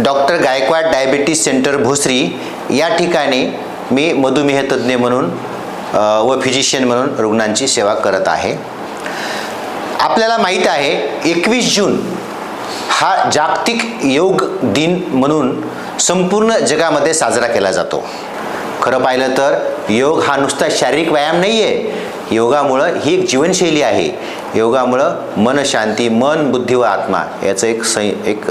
Doctor Gaikwad diabetes centre Bhosari या ठिकाणी मी मधुमेह तज्ज्ञ म्हणून व फिजिशियन म्हणून रुग्णांची सेवा करत आहे. आपल्याला माहीत आहे 21 जून हा जागतिक योग दिन म्हणून संपूर्ण जगामध्ये साजरा केला जातो. खरं पाहिलं तर योग हा नुसता शारीरिक व्यायाम नाही आहे. योगामुळं ही एक जीवनशैली आहे. योगामुळं मनशांती, मन, बुद्धी व आत्मा याचं एक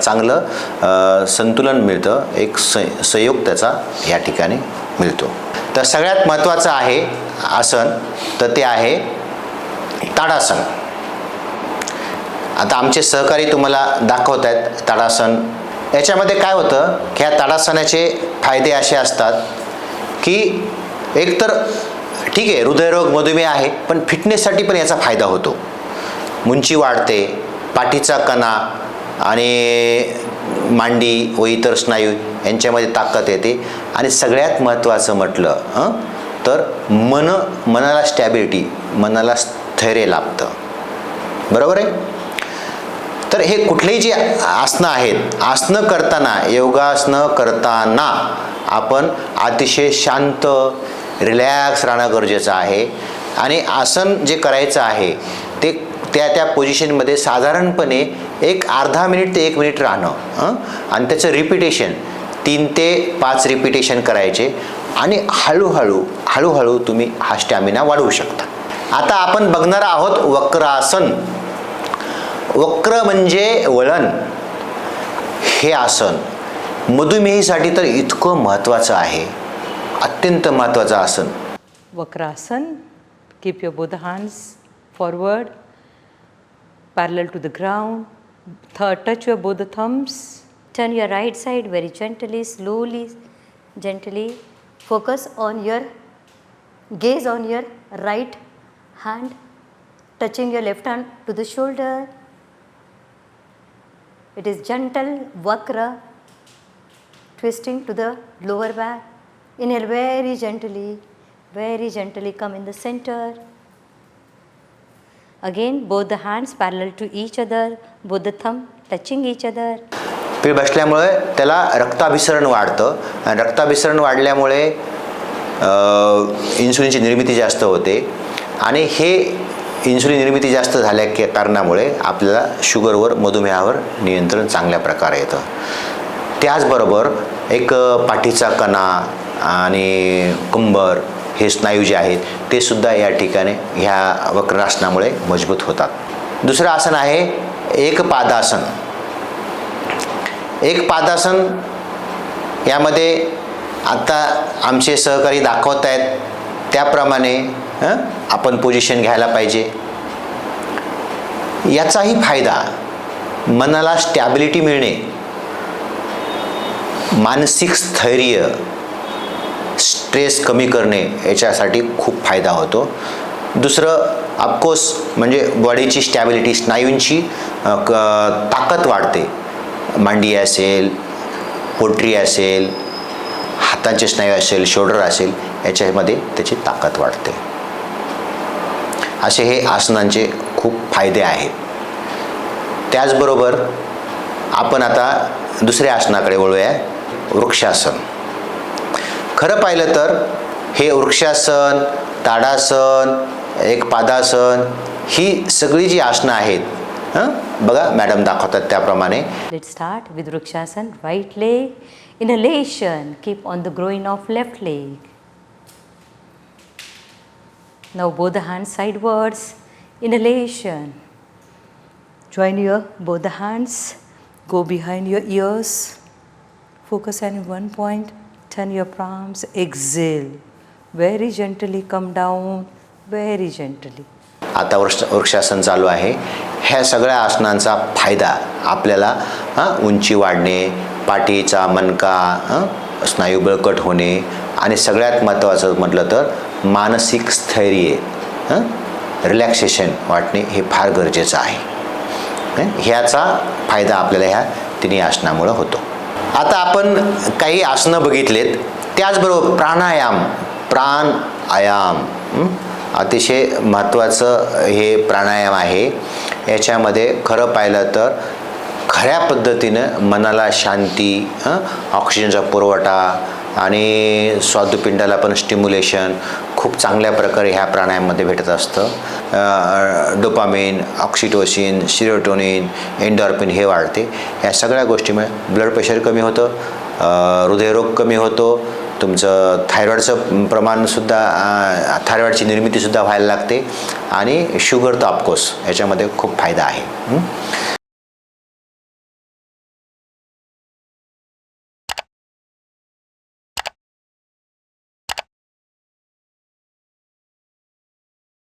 चांगलं संतुलन मिळतं, एक संयोग त्याचा या ठिकाणी मिळतो. तर सगळ्यात महत्त्वाचं आहे आसन, तर ते आहे ताडासन. आता आमचे सहकारी तुम्हाला दाखवत आहेत ताडासन. याच्यामध्ये काय होतं की ह्या ताडासनाचे फायदे असे असतात की एकतर ठीक आहे हृदयरोग, मधुमेह आहे, पण फिटनेससाठी पण याचा फायदा होतो. उंची वाढते, पाठीचा कणा आणि मांडी व इतर स्नायू यांच्यामध्ये ताकद येते. आणि सगळ्यात महत्त्वाचं म्हटलं तर मनाला स्टॅबिलिटी, मनाला स्थैर्य लाभतं. बरोबर आहे. तर हे कुठलेही जे आसनं आहेत, आसनं करताना, योगासनं करताना आपण अतिशय शांत, रिलॅक्स राहणं गरजेचं आहे. आणि आसन जे करायचं आहे ते त्या पोझिशनमध्ये साधारणपणे एक अर्धा मिनिट ते 1 मिनिट राहणं आणि त्याचं रिपिटेशन 3 ते 5 रिपिटेशन करायचे. आणि हळूहळू तुम्ही हा स्टॅमिना वाढवू शकता. आता आपण बघणार आहोत वक्रासन. वक्र म्हणजे वळण. हे आसन मधुमेहीसाठी तर इतकं महत्त्वाचं आहे, अत्यंत महत्त्वाचं आसन. Vakrasana. Keep your both hands forward, parallel to the ground. Touch your both the thumbs. Turn your right side very gently, slowly, gently. Focus on your gaze on your right hand, touching your left hand to the shoulder. It is gentle vakra, twisting to the lower back. Inhale very gently come in the center. Again, both the hands parallel to each other, both the thumb touching each other. पीठ बसल्यामुळे त्याला रक्ताभिसरण वाढतं आणि रक्ताभिसरण वाढल्यामुळे इन्सुलिनची निर्मिती जास्त होते. आणि हे इन्सुलिन निर्मिती जास्त झाल्या कारणामुळे आपल्याला शुगरवर, मधुमेहावर नियंत्रण चांगल्या प्रकारे येतं. त्याचबरोबर एक पाठीचा कणा आणि कंबर हे स्नायू जे आहेत ते सुद्धा या ठिकाणी ह्या वक्रासनामुळे मजबूत होतात. दुसरं आसन आहे एकपादासन. एकपादासन यामध्ये आता आमचे सहकारी दाखवत आहेत त्याप्रमाणे आपण पोझिशन घ्यायला पाहिजे. याचाही फायदा मनाला स्टॅबिलिटी मिळणे, मानसिक स्थैर्य, स्ट्रेस कमी करणे याच्यासाठी खूप फायदा होतो. दुसरं ऑफकोर्स म्हणजे बॉडीची स्टॅबिलिटी, स्नायूंची ताकद वाढते. मांडी असेल, पोटरी असेल, हातांचे स्नायू असेल, शोल्डर असेल, याच्यामध्ये त्याची ताकद वाढते. असे हे आसनांचे खूप फायदे आहेत. त्याचबरोबर आपण आता दुसऱ्या आसनाकडे वळूया, वृक्षासन. खरं पाहिलं तर हे वृक्षासन, ताडासन, एकपादासन ही सगळी जी आसनं आहेत, बघा मॅडम दाखवतात त्याप्रमाणे. Let's start with Vrikshasana. Right leg, inhalation, keep on the groin of left leg. Now both the hands sidewards, inhalation. Join your both the hands, go behind your ears, focus on one point, turn your palms, exhale. Very gently come down, very gently. आता वृक्षासन चालू आहे. ह्या सगळ्या आसनांचा फायदा आपल्याला उंची वाढणे, पाठीचा मणका, स्नायू बळकट होणे आणि सगळ्यात महत्त्वाचं म्हटलं तर मानसिक स्थैर्य, रिलॅक्सेशन वाटणे हे फार गरजेचं आहे. ह्याचा फायदा आपल्याला ह्या तिन्ही आसनामुळं होतो. आता आपण काही आसनं बघितलेत. त्याचबरोबर प्राणायाम अतिशय महत्त्वाचं हे प्राणायाम आहे. याच्यामध्ये खरं पाहिलं तर खऱ्या पद्धतीनं मनाला शांती, ऑक्सिजनचा पुरवठा आणि स्वादुपिंडाला पण स्टिम्युलेशन खूप चांगल्या प्रकारे ह्या प्राणायामामध्ये भेटत असतं. डोपामिन, ऑक्सिटोसिन, सिरोटोनिन, एंडॉर्फिन हे वाढते. या सगळ्या गोष्टीमुळे ब्लड प्रेशर कमी होतं, हृदयरोग कमी होतो, तुमचं थायरॉईडचं प्रमाणसुद्धा, थायरॉईडची निर्मितीसुद्धा व्हायला लागते आणि शुगर तर ऑफकोर्स याच्यामध्ये खूप फायदा आहे.